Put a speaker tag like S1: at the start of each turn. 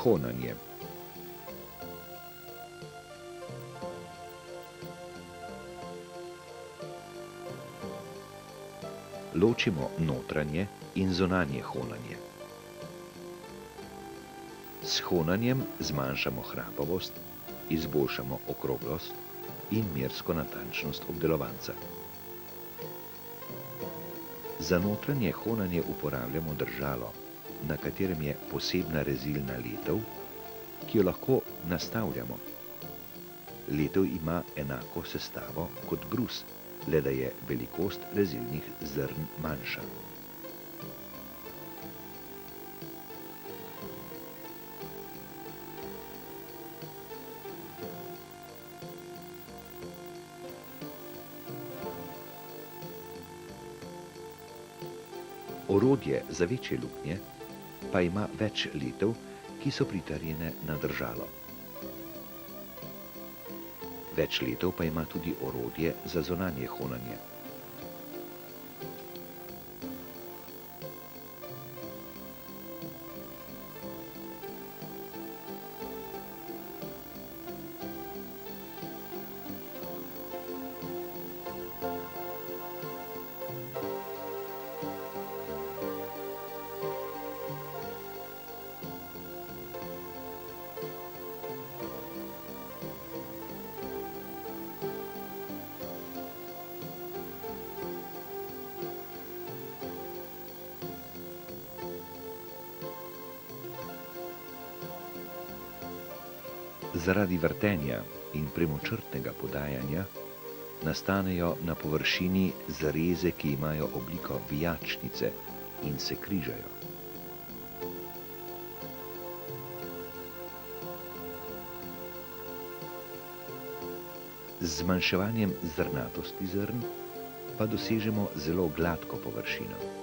S1: Honanje. Ločimo notranje in zunanje honanje. S honanjem zmanjšamo hrapavost, izboljšamo okroglost in mersko natančnost obdelovanca. Za notranje honanje uporabljamo držalo, na katerem je posebna rezilna letev, ki jo lahko nastavljamo. Letev ima enako sestavo kot brus, le da je velikost rezilnih zrn manjša. Orodje za večje luknje pa ima več letev, ki so pritrjene na držalo. Več letev pa ima tudi orodje za zunanje honanje. Zaradi vrtenja in premočrtnega podajanja nastanejo na površini zareze, ki imajo obliko vijačnice in se križajo. Z zmanjševanjem zrnatosti zrn pa dosežemo zelo gladko površino.